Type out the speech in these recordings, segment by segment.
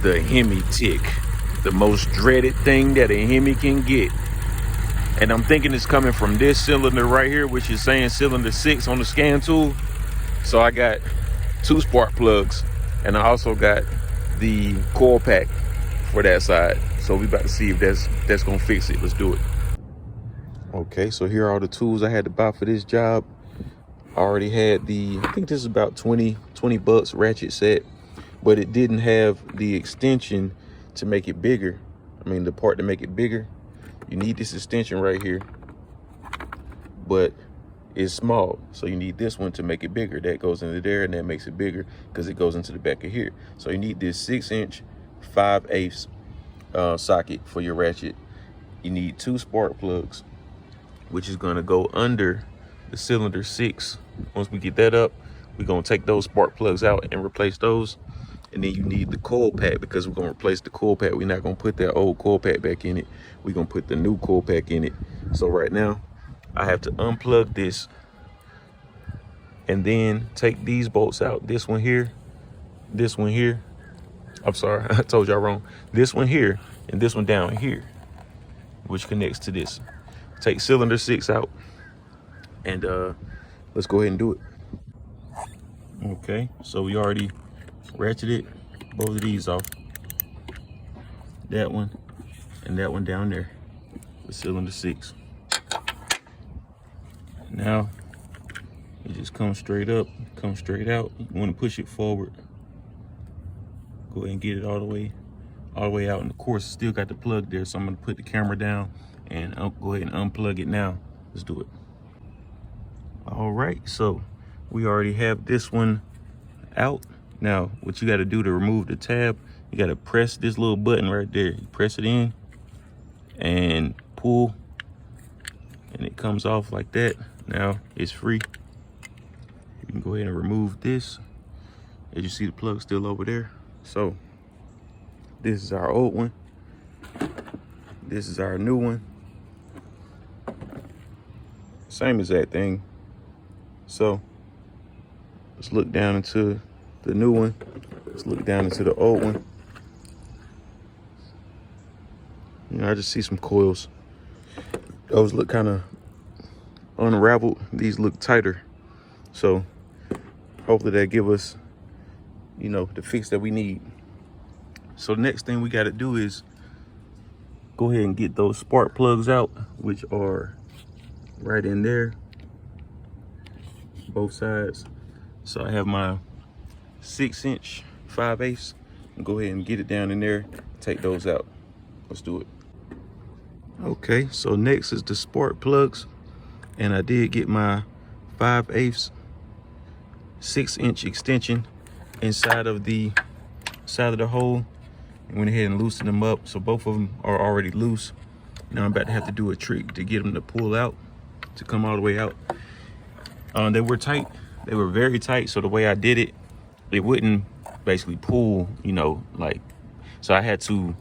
the Hemi tick, the most dreaded thing that a Hemi can get. And I'm thinking it's coming from this cylinder right here, which is saying cylinder 6 on the scan tool. So I got 2 spark plugs, and I also got the coil pack for that side. So we about to see if that's gonna fix it. Let's do it. Okay, so here are all the tools I had to buy for this job. I already had the, I think this is about 20 bucks ratchet set, but it didn't have the extension to make it bigger. I mean, the part to make it bigger. You need this extension right here, but it's small. So you need this one to make it bigger. That goes into there and that makes it bigger because it goes into the back of here. So you need this 6-inch 5/8 socket for your ratchet. You need 2 spark plugs, which is gonna go under the cylinder 6. Once we get that up, we're gonna take those spark plugs out and replace those. And then you need the coil pack, because we're gonna replace the coil pack. We're not gonna put that old coil pack back in it. We're gonna put the new coil pack in it. So right now, I have to unplug this and then take these bolts out. This one here, this one here. I'm sorry, I told y'all wrong. This one here and this one down here, which connects to this. Take cylinder 6 out, and let's go ahead and do it. Okay, so we already ratcheted both of these off. That one and that one down there with cylinder 6. Now it just comes straight up, comes straight out. You want to push it forward. Go ahead and get it all the way out. And of course, still got the plug there, so I'm gonna put the camera down and I'll go ahead and unplug it now. Let's do it. All right, so we already have this one out. Now, what you got to do to remove the tab, you got to press this little button right there. You press it in and pull, and it comes off like that. Now it's free. You can go ahead and remove this. As you see, the plug still over there. So this is our old one. This is our new one. Same exact thing. So let's look down into the new one. Let's look down into the old one. You know, I just see some coils. Those look kind of unraveled. These look tighter. So hopefully that give us, you know, the fix that we need. So next thing we got to do is go ahead and get those spark plugs out, which are right in there, both sides. So I have my 6-inch 5/8. Go ahead and get it down in there, take those out. Let's do it. Okay, so next is the spark plugs, and I did get my 5/8 6-inch extension inside of the hole, and went ahead and loosened them up. So both of them are already loose. Now I'm about to have to do a trick to get them to pull out, to come all the way out. They were tight. They were very tight. So the way I did it, it wouldn't basically pull, you know, like, so I had to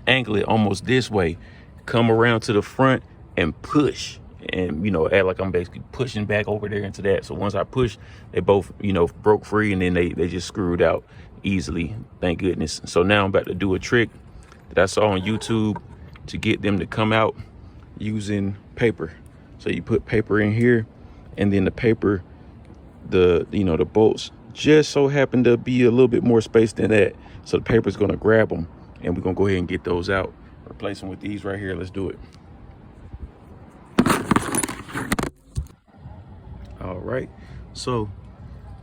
angle it almost this way, come around to the front and push, and, you know, act like I'm basically pushing back over there into that. So once I pushed, they both, you know, broke free, and then they just screwed out easily, thank goodness. So now I'm about to do a trick that I saw on YouTube to get them to come out using paper. So you put paper in here, and then the paper, the bolts just so happen to be a little bit more space than that. So the paper is going to grab them, and we're going to go ahead and get those out. Replace them with these right here. Let's do it. All right. So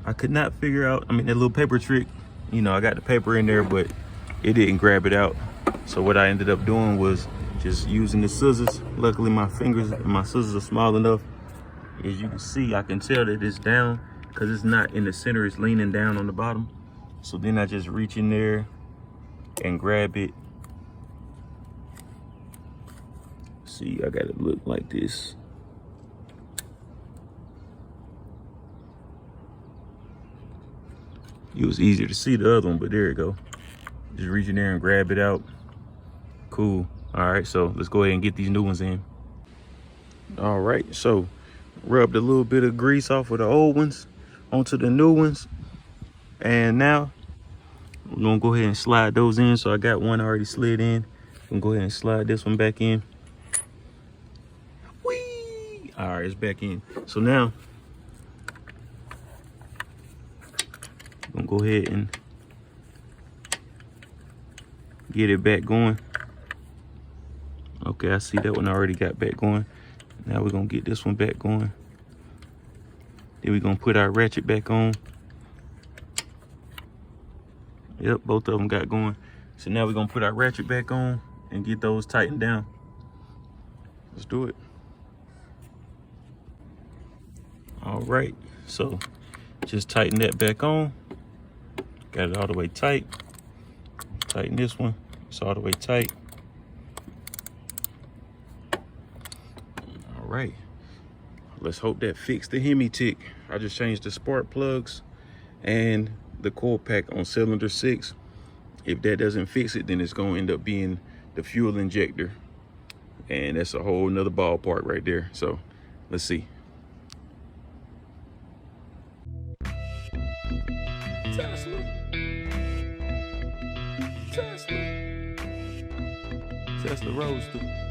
I could not figure out, I mean, that little paper trick, you know, I got the paper in there, but it didn't grab it out. So what I ended up doing was just using the scissors. Luckily, my fingers and my scissors are small enough. As you can see, I can tell that it's down because it's not in the center, it's leaning down on the bottom. So then I just reach in there and grab it. See, I got it look like this. It was easier to see the other one, but there you go. Just reach in there and grab it out. Cool. All right, so let's go ahead and get these new ones in. All right, so rubbed a little bit of grease off of the old ones onto the new ones. And now We're gonna go ahead and slide those in. So I got one already slid in. I'm gonna go ahead and slide this one back in. Whee! All right, it's back in. So now I'm gonna go ahead and get it back going. Okay, I see that one already got back going. Now we're gonna get this one back going. Then we're gonna put our ratchet back on. Yep, both of them got going. So now we're gonna put our ratchet back on and get those tightened down. Let's do it. All right, so just tighten that back on. Got it all the way tight. Tighten this one, it's all the way tight. All right, let's hope that fixed the Hemi tick. I just changed the spark plugs and the coil pack on cylinder 6. If that doesn't fix it, then it's gonna end up being the fuel injector, and that's a whole nother ballpark right there. So let's see. Tesla. Tesla Roadster.